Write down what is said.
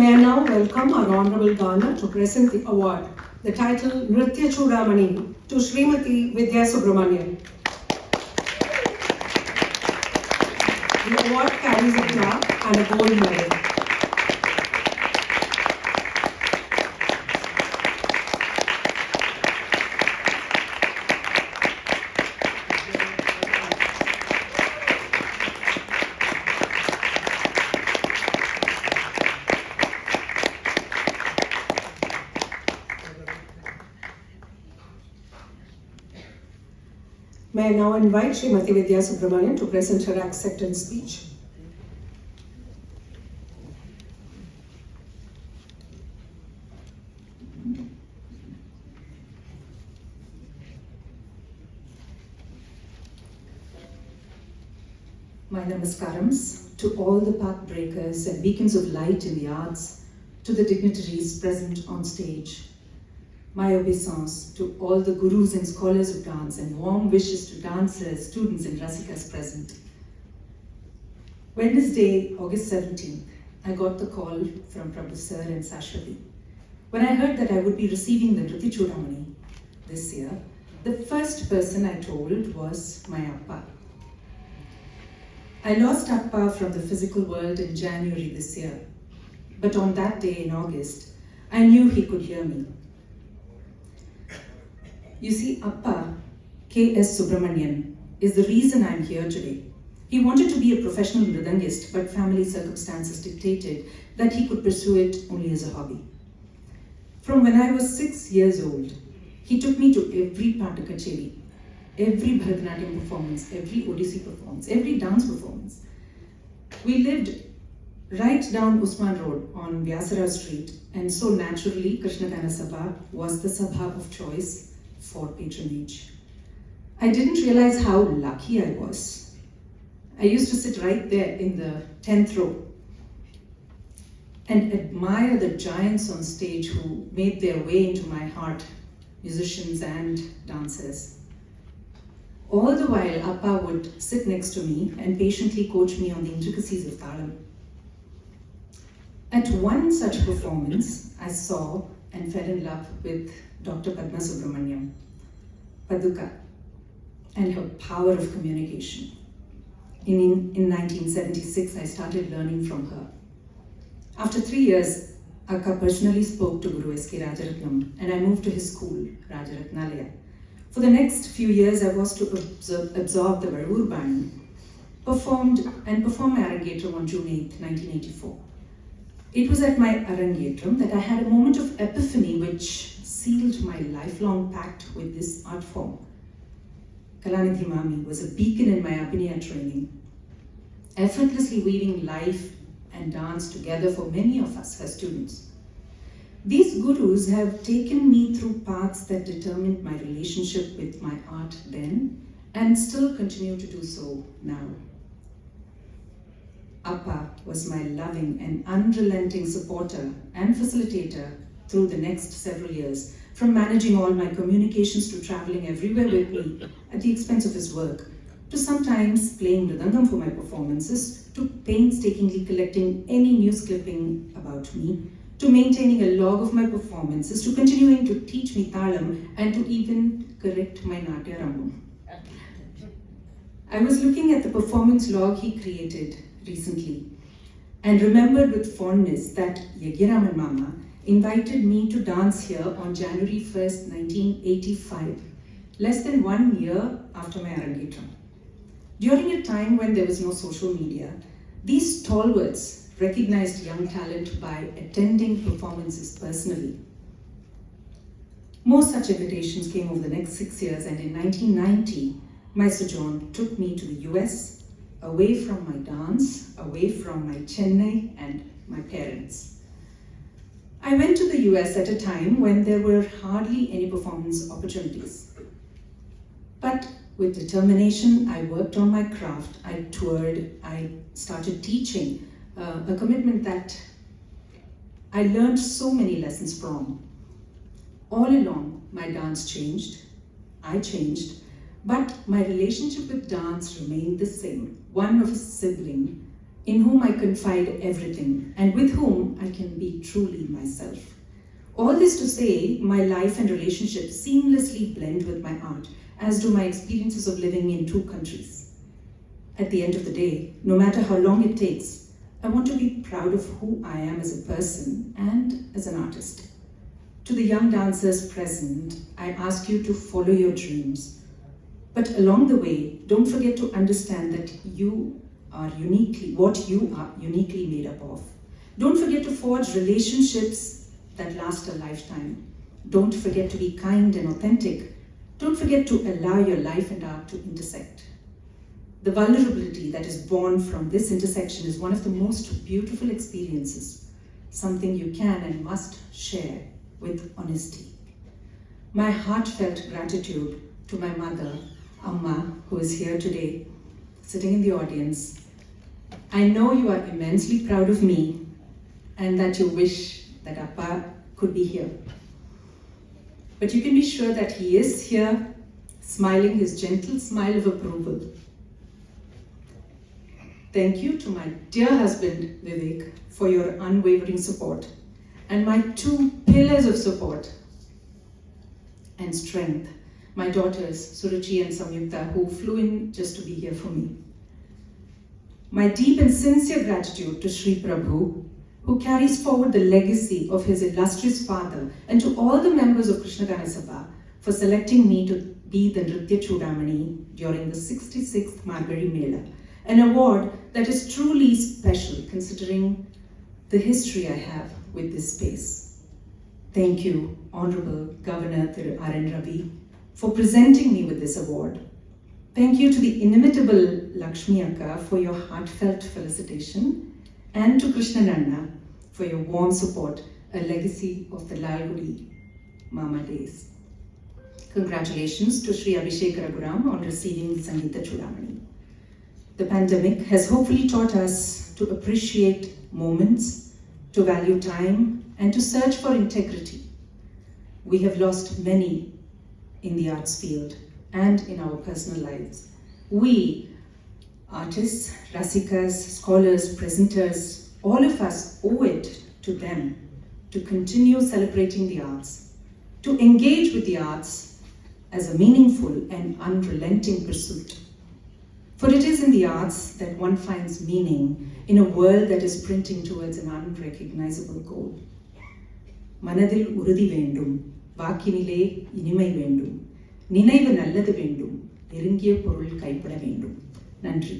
May I now welcome our Honorable Governor to present the award, the title Nritya Choodamani, to Srimati Vidhya Subramanian. The award carries a plaque and a gold medal. May I now invite Srimati Vidhya Subramanian to present her acceptance speech. My namaskarams to all the path breakers and beacons of light in the arts, to the dignitaries present on stage. My obeisance to all the gurus and scholars of dance, and warm wishes to dancers, students and rasikas present. Wednesday, August 17th, I got the call from Prabhu Sir and Sashwati. When I heard that I would be receiving the Nritya Choodamani this year, the first person I told was my Appa. I lost Appa from the physical world in January this year, but on that day in August, I knew he could hear me. You see, Appa, K.S. Subramanian, is the reason I'm here today. He wanted to be a professional mridangist, but family circumstances dictated that he could pursue it only as a hobby. From when I was 6 years old, he took me to every Pata Kacheri, every Bharatanatyam performance, every Odissi performance, every dance performance. We lived right down Usman Road on Vyasarao Street, and so naturally Krishna Gana Sabha was the Sabha of choice for patronage. I didn't realize how lucky I was. I used to sit right there in the 10th row and admire the giants on stage who made their way into my heart, musicians and dancers. All the while, Appa would sit next to me and patiently coach me on the intricacies of Thalam. At one such performance, I saw and fell in love with Dr. Padma Subramanian, Paduka, and her power of communication. In 1976, I started learning from her. After 3 years, Akka personally spoke to Guru S.K. Rajaratnam, and I moved to his school, Rajaratnalaya. For the next few years, I was to absorb the Varur Bani, perform my Arangetram on June 8, 1984. It was at my Arangetram that I had a moment of epiphany which sealed my lifelong pact with this art form. Kalanidhi Mami was a beacon in my Abhinaya training, effortlessly weaving life and dance together for many of us, her students. These gurus have taken me through paths that determined my relationship with my art then and still continue to do so now. Appa was my loving and unrelenting supporter and facilitator through the next several years, from managing all my communications to traveling everywhere with me at the expense of his work, to sometimes playing mridangam for my performances, to painstakingly collecting any news clipping about me, to maintaining a log of my performances, to continuing to teach me Thalam, and to even correct my Natya Rambam. I was looking at the performance log he created recently and remembered with fondness that Yagiraman Mama invited me to dance here on January 1st, 1985, less than 1 year after my Arangetram. During a time when there was no social media, these stalwarts recognized young talent by attending performances personally. More such invitations came over the next 6 years, and in 1990, my sojourn took me to the US, away from my dance, away from my Chennai and my parents. I went to the US at a time when there were hardly any performance opportunities. But with determination, I worked on my craft, I toured, I started teaching, a commitment that I learned so many lessons from. All along, my dance changed, I changed, but my relationship with dance remained the same, one of a sibling in whom I confide everything, and with whom I can be truly myself. All this to say, my life and relationships seamlessly blend with my art, as do my experiences of living in 2 countries. At the end of the day, no matter how long it takes, I want to be proud of who I am as a person and as an artist. To the young dancers present, I ask you to follow your dreams. But along the way, don't forget to understand that you are uniquely made up of. Don't forget to forge relationships that last a lifetime. Don't forget to be kind and authentic. Don't forget to allow your life and art to intersect. The vulnerability that is born from this intersection is one of the most beautiful experiences, something you can and must share with honesty. My heartfelt gratitude to my mother, Amma, who is here today, sitting in the audience. I know you are immensely proud of me and that you wish that Appa could be here. But you can be sure that he is here, smiling his gentle smile of approval. Thank you to my dear husband, Vivek, for your unwavering support, and my 2 pillars of support and strength, my daughters, Suruchi and Samyukta, who flew in just to be here for me. My deep and sincere gratitude to Sri Prabhu, who carries forward the legacy of his illustrious father, and to all the members of Krishna Gana Sabha for selecting me to be the Nritya Choodamani during the 66th Margari Mela, an award that is truly special considering the history I have with this space. Thank you, Honorable Governor Thiru R.N. Ravi, for presenting me with this award. Thank you to the inimitable Lakshmi Akka for your heartfelt felicitation, and to Krishna Nana for your warm support, a legacy of the Lalgudi Mama days. Congratulations to Sri Abhishek Raghuram on receiving the Nritya Choodamani. The pandemic has hopefully taught us to appreciate moments, to value time, and to search for integrity. We have lost many in the arts field and in our personal lives. We, artists, rasikas, scholars, presenters, all of us owe it to them to continue celebrating the arts, to engage with the arts as a meaningful and unrelenting pursuit. For it is in the arts that one finds meaning in a world that is sprinting towards an unrecognizable goal. Manadil urudi vendum, vakinile inimai vendum, நினைவு நல்லது வேண்டும், நெருங்கிய பொருள் கைப்பட வேண்டும். நன்றி.